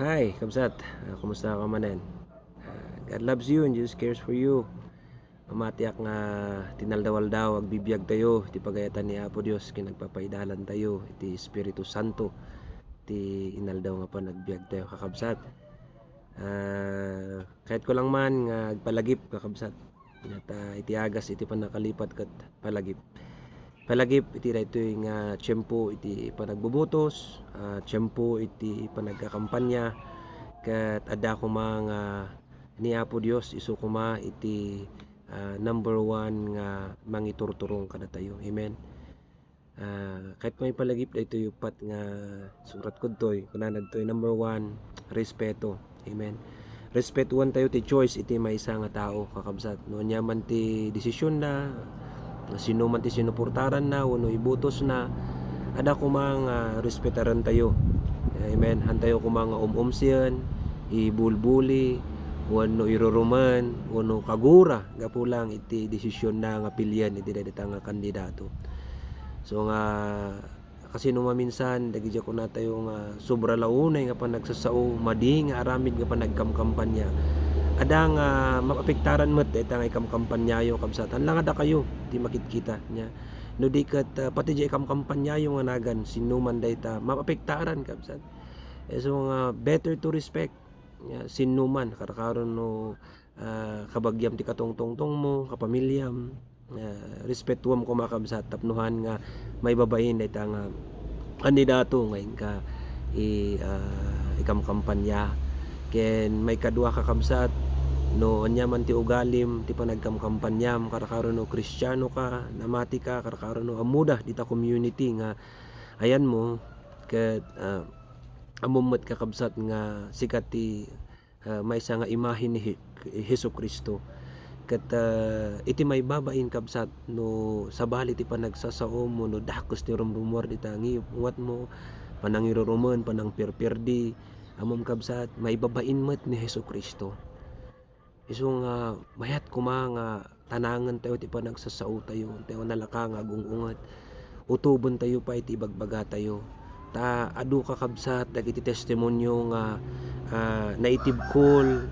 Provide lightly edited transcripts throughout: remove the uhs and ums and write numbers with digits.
Hi, kabsat. Kumusta ka manen? God loves you and Jesus cares for you. Mamatiak nga tinaldawal daw agbibiyag tayo ti pagayatan ni Apo Dios kinagpapaidalan tayo iti Espiritu Santo ti inaldaw nga pa nagbiag tayo kakabsat. Kahit ko lang man nga agpalagip kakabsat. At iti agas iti panakalipat kat palagip. Palagip iti daytoy nga tiyempo iti panagbubutos, tiyempo iti panagkakampanya ket adda kuma nga ni Apo Dios isu kuma iti number one nga mangiturturong kada tayo. Amen. Kahit may palagip daytoy upat nga surat kodtoy kunanad toy number one, respeto. Amen. Respetuan tayo ti choice iti maysa nga tao kakabsat. No nya man ti desisyon na sino man ti sinuportaran na wano ibutos na ada kumang respetaran tayo. Amen. Hantayo kumang umsiyan ibulbuli wano iruruman wano kagura gapulang iti desisyon na nga pilyan iti dayta nga kandidato. So nga kasi no maminsan dagiti ko na tayo nga sobra launay nga panagsasao madi nga aramid nga panagkamkampanya ada nga mapapektaran met ita nga ikamkampanyayo kabsatan lang ada kayo di makitkita nya no di kat pati di ikamkampanyayo nga nagan sino man dayta mapapektaran kabsat. So nga better to respect nya sino man karakaron no kabagyam ti katongtongtong mo kapamilyam respetuam ko makabsat tapnuhan nga may babain dayta nga kandidato ngayon ka ikamkampanya ken may kadua ka kabsat no anya man ti ugalim ti panagkamkampanyam karakaron no Kristiyano ka namati ka karakaron no amuda dita community nga ayan mo ket amumot ka kabsat nga sikat ti maysa nga imahe ni Hesukristo ket iti may babain kabsat no sabali ti panagsasao mo no dakos ti rumrumor dita ngiwat mo panangirurumen panangperperdi amom kabsat may babain met ni Hesukristo. Isu nga mayat kuma nga tanangan tayo ti panagsasao tayo tayo nalaka nga agungungat utobon tayo pa iti bagbaga tayo ta adu ka kabsat dagiti testimonyo nga naitibkol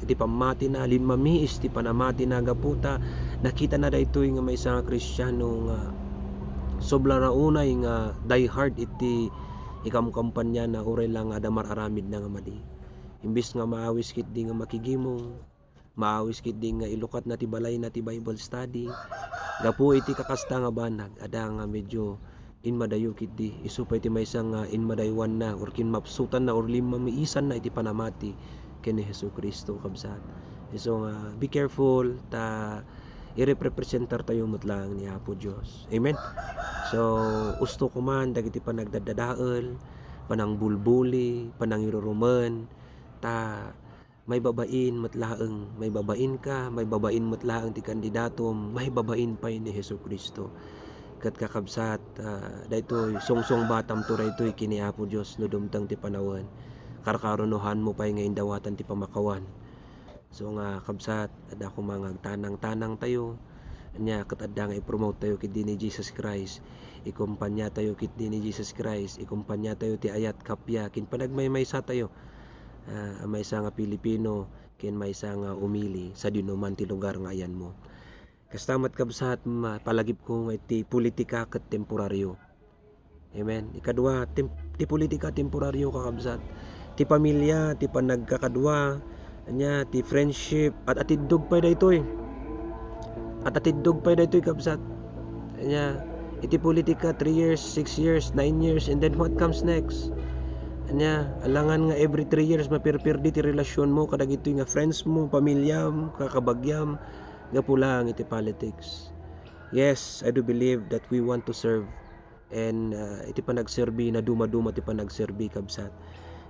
iti pamati na linmamiis ti panamati na gaputa nakita na daytoy nga maysa nga Kristiyano nga sobra na unay nga die hard iti ikamkampanya na uray lang adamar aramid na nga madi imbis nga maawis kit di nga makigimong maawis kit di nga ilukat na ti balay na ti Bible study gapu iti kakasta nga banag ada nga medyo inmadayo kit di isu pa iti maysa nga inmadaywan na or kinmapsutan na or limamiisan na iti panamati ken ni Hesukristo kabsat. So be careful ta irepresentar tayo metlang ni Apo Dios. Amen. So usto ko man dagiti panagdadadael panangbulbuli panangirurumen ta may babain metlaeng may babain ka may babain metlaeng ti kandidato may babain pa ni Hesukristo ket kakabsat daytoy songsong batam to daytoy kini Apo Dios no dumteng ti panawen karkarunohan mo pay nga indawatan ti pamakawan. So nga kabsat adda ko mga tanang-tanang tayo nya ket adda nga i-promote tayo kit ni Jesus Christ ikumpanya tayo kit ni Jesus Christ ikumpanya tayo ti ayat kapya kin panagmaymaysa tayo maysa nga Pilipino ken maysa nga umili sa dinuman ti lugar nga ayan mo. Kastamat kabsat palagip ko nga iti politika ket temporaryo. Amen. Ikadua ti politika temporaryo kakabsat ti pamilya ti panagkakadua nya ti friendship at atidog pa daytoy kabsat nya iti politika 3 years 6 years 9 years and then what comes next nya alangan nga every 3 years mapirpirdi ti relasyon mo kadagitoy nga friends mo pamilyam kakabagyam gapulang iti politics. Yes, I do believe that we want to serve and iti panagserbi na duma-duma ti panagserbi kabsat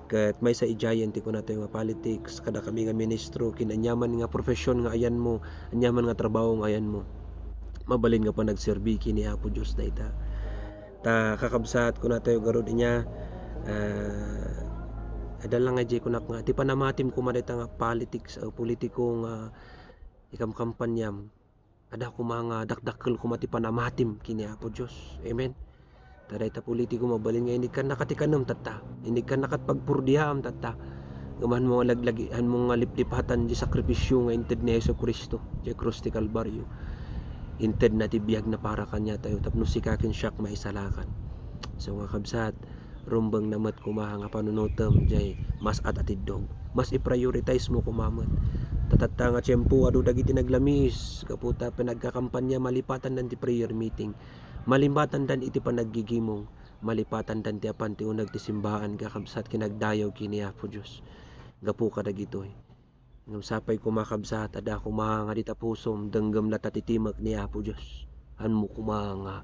ket may sa ijayan ti kuna tayo nga politics kada kami nga ministro kinanyaman nga profesyon nga ayan mo anyaman nga trabaho nga ayan mo mabalin nga panagserbi kini Apo Dios dayta ta kakabsat kuna tayo garud niya adala nga jay kunak nga ti panamatim ko madayta nga politics o politiko nga ikamkampanyam ada ko mga dakdakkel ko mati panamatim kini Apo Dios. Amen. taday ta politiko mabalin nga hindi ka nakatikanom tata, hindi ka nakatpagpurdiam tata, gaman mo laglagihan mo nga liplipatan di sakripisyo nga inted ni Hesus Kristo di krus ti Kalbaryo, inted na tibiyag na para kanya tayo tapno sikakin siyak maisalakan. So nga kabsat, rumbang namat kumaha nga panunutom jay mas atidog, mas i-prioritize mo kumamat tatata nga tiyempo adu dagiti naglamis kaputa pinagkakampanya malipatan dan ti prayer meeting, malipatan dan iti panaggigimong, malipatan dan ti apan ti unag ti simbahan kakabsat kinagdayaw kini Apo Dios gapu ka dagitoy ngam sapay kumakabsat ada kumaha nga dita pusom denggem na tatitimak ni Apo Dios anmo kumaha nga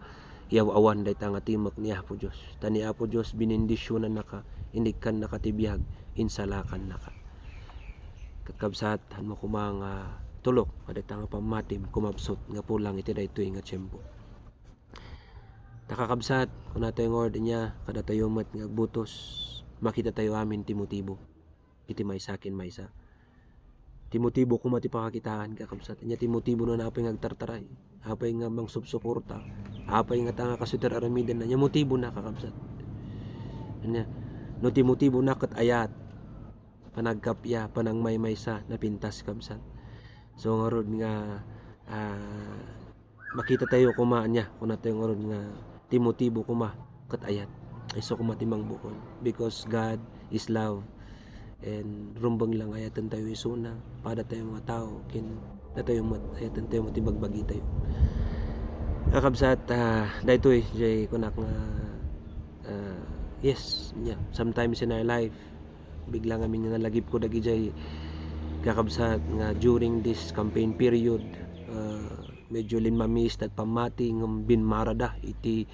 yaw-awan day nga timak ni Apo Dios tani Apo Dios binindisyonan naka hindi kan nakatibiyag insalakan naka kakabsat han mo kumang tulok kada nga pamatim kumabsot nga pulang iti daytoy nga tiyempo. Takakabsat kun nato yung order niya kada tayo mat nga butos makita tayo amin ti motibo iti maysakin maysa ti motibo kuma ti pakakitaan kakabsat nya ti motibo no napay ngagtartaray apay nga mangsubsuporta apay nga tanga kasuter aramidan na nya motibo na kakabsat nya no ti motibo na ket ayat panagkapya panang maymaysa na pintas kabsat. So ngarod nga makita tayo kumaan niya kung natin ngarod nga ti motibo kuma ket ayat iso kuma timang bukol because God is love and rumbang lang ayatan tayo isuna pada tayo mga tao kin na tayo ayatan tayo matibagbagi tayo kakabsat daytoy jay kunak nga yes yeah, sometimes in our life bigla nga min nalagip ko dagi jay kakabsat nga during this campaign period medyo linmamis at pamati ng binmarada iti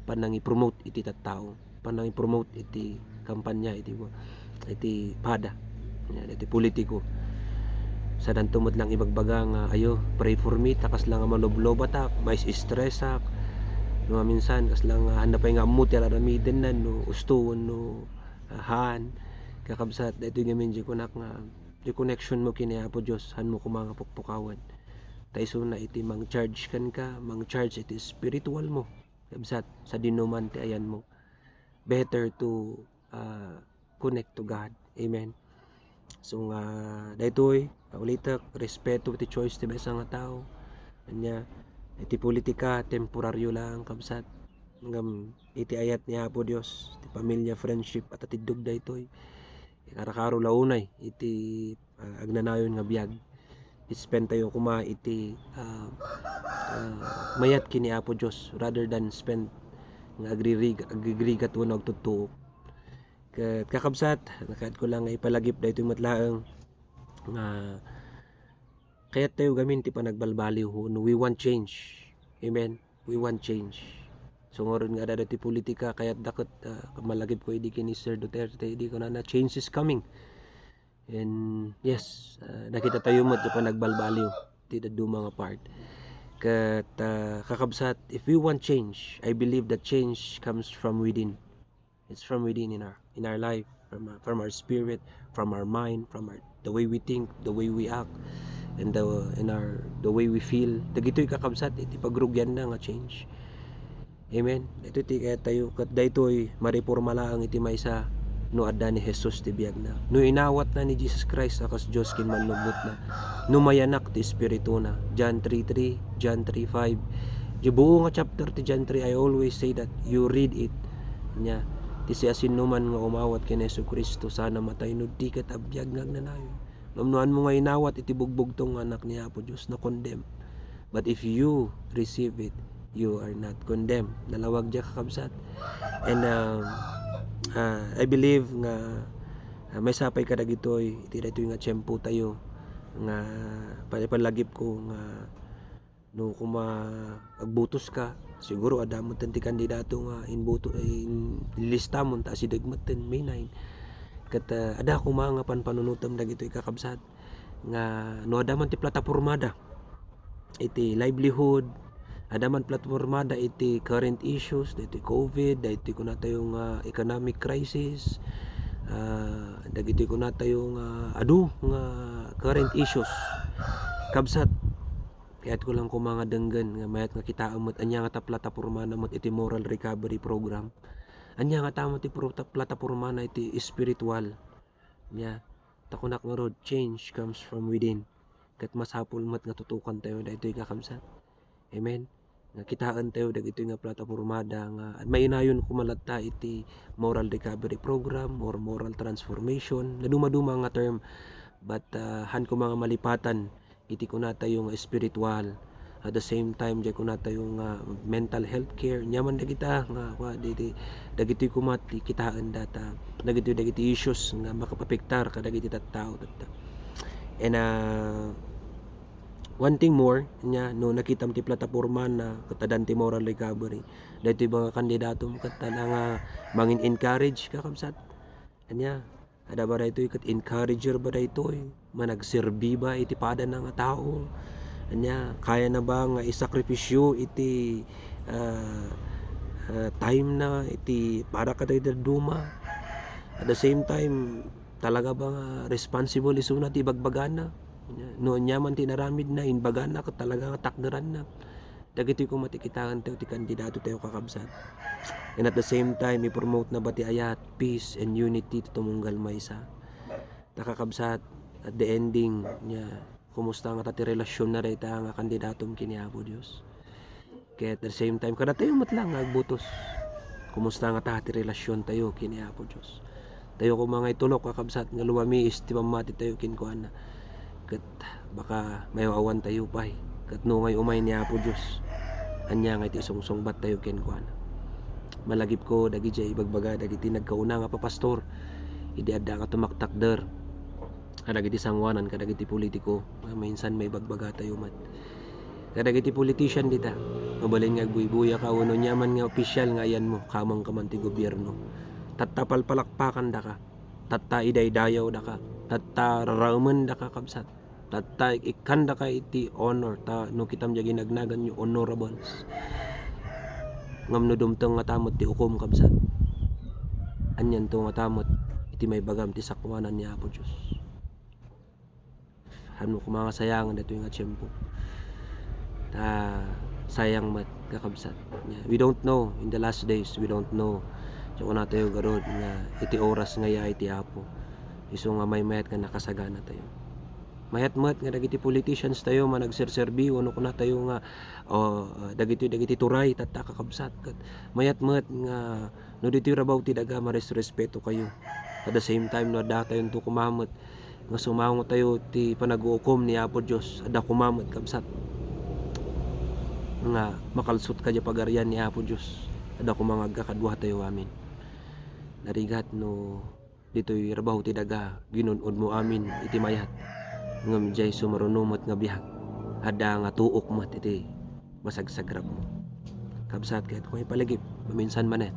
panang i-promote iti tattao panang i-promote iti kampanya iti pada iti politiko sa dantumot lang ibagbaga nga ayo pray for me takas lang nga manoblobatak mais stressak yung minsan kas lang hanapay nga amuti aramiden na no ustuon no han kakabsat daytoy ngamin di kunak nga di connection mo kini Apo Dios han mo kumanga pukpukawan tayso na iti mang charge kan ka mang charge iti spiritual mo kabsat sa dinuman ti ayan mo better to connect to God amen. So nga daytoy ulitak respeto iti choice ti besa nga tao anya iti politika temporaryo lang kabsat ngam iti ayat ni Apo Dios iti pamilya friendship at atidog daytoy karakaro launay iti agnanayon nga biag spend tayo kuma iti mayat kini Apo Dios rather than spend nga agririgat uno agtutuo kakabsat nakad ko lang ipalagip daytoy matlaeng nga kaya tayo gamin ti panagbalbaliw no we want change amen we want change. So ngoron nga dati politika kaya dakot malagip ko idi kini Sir Duterte idi ko na change is coming and yes nakita tayo mo ti panagbalbaliw ti dadto mga part ket kakabsat if we want change I believe that change comes from within. It's from within in our life from our spirit, from our mind, from the way we think, the way we act and the way we feel dagitoy kakabsat iti pagrugyan na nga change. Amen. Ito ti kaya tayo kat daytoy mariporma laang iti maysa no adda ni Jesus ti biag na. No inawat na ni Jesus Christ akas Dios kin manlubot na. No mayanak ti espiritu na. John 3:3, John 3:5. Di buo nga chapter ti John 3 I always say that you read it. Nya ti siasin numan nga umawat ken Hesus Kristo sana matay no di ket abiyag ngagnanayon. Namnuan mo nga inawat iti bugbog tong anak ni Apo Dios na condemn. But if you receive it you are not condemned. Nalawag diya kakabsat. And I believe nga may sapay ka dagitoy iti daytoy nga tiyempo tayo nga palagip ko nga no kuma agbutos ka siguro adamon ti kandidato nga inboto listamon ta si dagmaten May 9 ket ada kuma nga panpanunutom dagitoy kakabsat nga no adaman ti platapormada iti livelihood adaman platformada iti current issues dito COVID dito ko na tayong economic crisis dagiti ko na tayong adu nga current issues kabsat Kaya't ko lang ko mga denggan nga mayat nga kita amot anya nga ta plataporma namot iti moral recovery program. Anya nga tamo ti plataporma na iti spiritual. Nya takunak nga road change comes from within. Kat masapul mat nga tutukan tayo daytoy nga kamsat. Amen. Nga kitaan tayo dagitoy nga platapormada nga mainayon kumalatta iti moral recovery program or moral transformation. Na dumaduma nga term but han ko mga malipatan iti kuna tayo nga spiritual. At the same time jay kuna tayo nga mental health care nyaman dagita nga dagiti kumati kitaan data dagiti issues nga makapapektar kadagiti tattao data. And one thing more nya no nakita ti plataporma na katadan ti moral recovery daytoy mga kandidato kata nga mangin encourage kakamsat anya ada ba daytoy kat encourager ba daytoy managserbi ba iti pada nga tao anya kaya na ba nga isakripisyo iti time na iti para ka tayo duma at the same time talaga ba nga responsible isuna ti bagbagana no nyaman tinaramid na inbagan na talaga nga takderan na dagiti ko matikitaan tayo ti kandidato tayo kakabsat and at the same time i-promote na ba ti ayat peace and unity ti tumunggal maysa nakakabsat at the ending nya kumusta nga ti relasyon na reta nga kandidatom kini Apo Dios kaya at the same time kada tayo matlang agbutos kumusta nga ti relasyon tayo kini Apo Dios tayo ko mga itulok kakabsat nga luwami ti pamati tayo kinkuan na kat baka may awan tayo pa kat no may umay ni Apo Diyos anya nga iti sungsungbat tayo kenkuan malagip ko dagi jay ibagbaga dagiti nagkauna nga papastor idi adda nga tumaktakder kadagiti sangwanan kadagiti politiko minsan may bagbaga tayo mat kadagiti politician dita mabalin nga agbuy-buya ka uno nyaman nga opisyal nga ayan mo kamang kaman ti gobyerno tattapal palakpakan da ka tatta idaydayaw da ka tatta raraman da ka kabsat tatta ikanda ka iti honor ta no kitam jagi nagnagan yung honorables ngam no dumteng nga tamot ti ukom kabsat anyan to nga tamot iti may bagam ti sakwanan ni Apo Diyos hano ko mga sayangan dito yung tiyempo ta sayang mat kakabsat we don't know in the last days we don't know so kung tayo garod nga iti oras nga ya iti Apo iso nga may mayat nga nakasagana tayo mayat-mat nga dagiti politicians tayo managserserbi uno kuna tayo nga dagiti turay tatta kakabsat kat mayat-mat nga no ditoy rabaw ti daga marespeto kayo at the same time no da tayo to kumamot nga sumango tayo ti panag-uukom ni Apo Dios ada kumamot kabsat nga makalsut kadya pagarian ni Apo Dios ada kumangagga kadwa tayo amin narigat no ditoy rabaw ti daga ginunod mo amin iti mayat ngam jay sumarunumot nga bihag ada nga tuok mo iti masagsagrab mo kabsat kahit kung ipalagip maminsan manet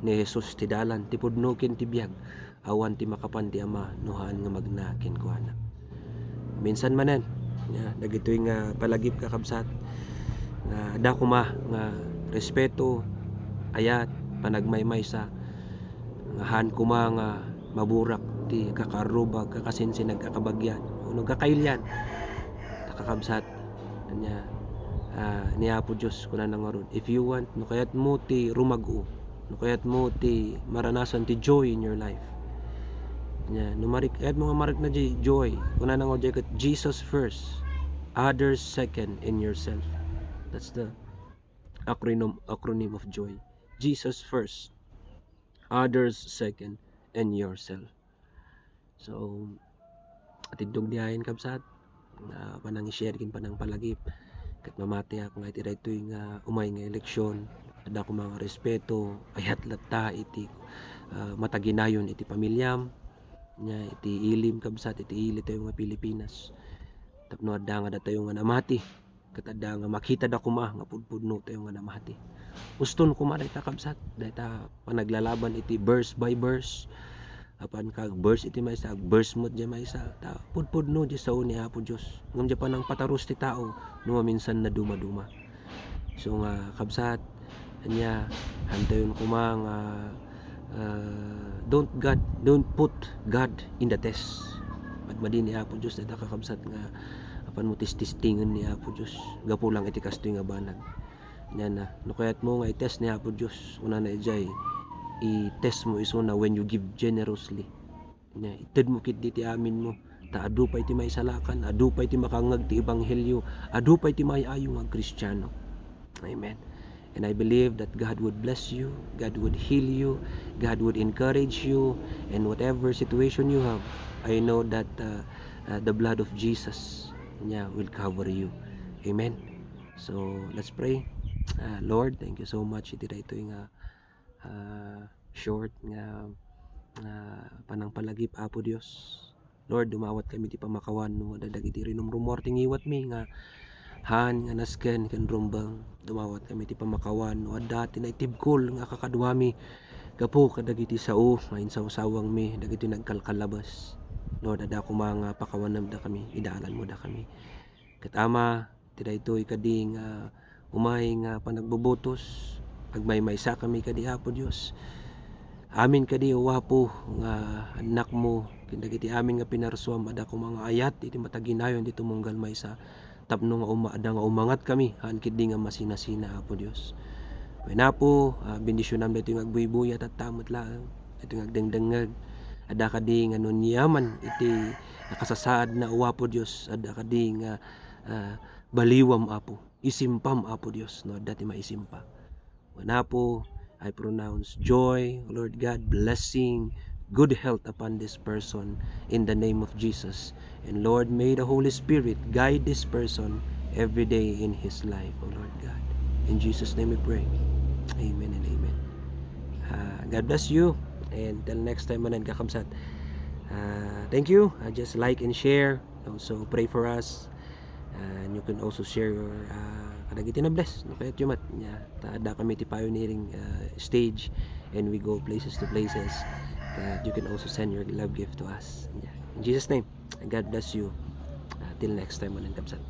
ni Jesus ti dalan ti pudnukin ti biyag awan ti makapan ti ama nuhaan nga magnakin ko anak minsan manen dagitoy nga palagip ka kabsat nga da kuma nga respeto ayat panagmaymay sa nga han kuma nga maburak ti kakarubag kakasinsin nagkakabagyan uno kakailyan takakabsat nya ni Apo Diyos kuna nang aron if you want no kayat mo ti rumago no kayat mo ti maranasan ti joy in your life nya no marik kayat mo nga marik na joy kuna nang oday kat Jesus first others second in yourself that's the acronym of joy Jesus first others second and yourself so atidog diayen kabsat na panang i-share kin panang palagip kat mamati ako nga iti daytoy nga umay nga eleksyon ada ko mga respeto ayat latta iti mataginayon iti pamilyam nya iti ilim kabsat iti ili tayo nga Pilipinas tapno adda nga datayo nga namati kat adda nga makita da kuma nga pudpudno tayo nga namati uston kuma dayta kabsat dayta panaglalaban iti verse by verse apan kag verse iti maysa verse mod di maysa ta pudpudno di sa ni Apo Dios ngam di pa nang pataros ti tao no minsan na duma-duma so nga kabsat anya hantayon kuma nga don't put God in the test at madin ni Apo Dios dayta kakabsat nga apan mo tistingan ni Apo Dios gapo lang iti kastoy nga banag nya na no kayat mo nga i-test ni Apo Dios una na ijay i-test mo isuna when you give generously nya ited mo kit ti amin mo ta adu pa iti maisalakan, adu pa iti makangag ti ebanghelyo, adu pa iti maayo nga Kristiyano. Amen. And I believe that God would bless you, God would heal you, God would encourage you, and whatever situation you have, I know that the blood of Jesus will cover you. Amen. So let's pray. Lord, thank you so much. Iti ito yung short nga panangpalagip Apo Dios. Lord, dumawat kami ti pamakawan no dadagiti rinom rumor tingiwat mi nga han nga nasken ken rumbang dumawat kami ti pamakawan no dati na itibkol nga kakadwami gapo kadagiti sao main sawsawang mi dagiti nagkalkalabas. Lord, ada ko mga pakawanam da kami, idaalan mo da kami. Katama ti daytoy kadi nga umay nga panagbubutos agmaymaysa kami kadi Apo Dios. Amin kadi wapo nga anak mo kindagiti amin nga pinarsuam ada ko mga ayat iti mataginayon dito munggal maysa tapno nga umaada nga umangat kami han kidi nga masinasina Apo Dios. Wena po bendisyonan dito yung agbuybuya at tamot lang ito yung agdengdengag ada kadi nga nunyaman iti nakasasaad na uwapo Dios ada kadi nga baliwam Apo isimpam Apo Dios no dati maisimpa. Wena po I pronounce joy, Lord God, blessing, good health upon this person in the name of Jesus. And Lord, may the Holy Spirit guide this person every day in his life, oh Lord God. In Jesus' name we pray. Amen and amen. God bless you. And till next time, manan kakamsat. Thank you. Just like and share. Also pray for us. And you can also share your kadagiti na bless no kayat yumat nya taada kami ti pioneering stage and we go places to places that you can also send your love gift to us. In Jesus name, God bless you. Till next time, manan kapsat.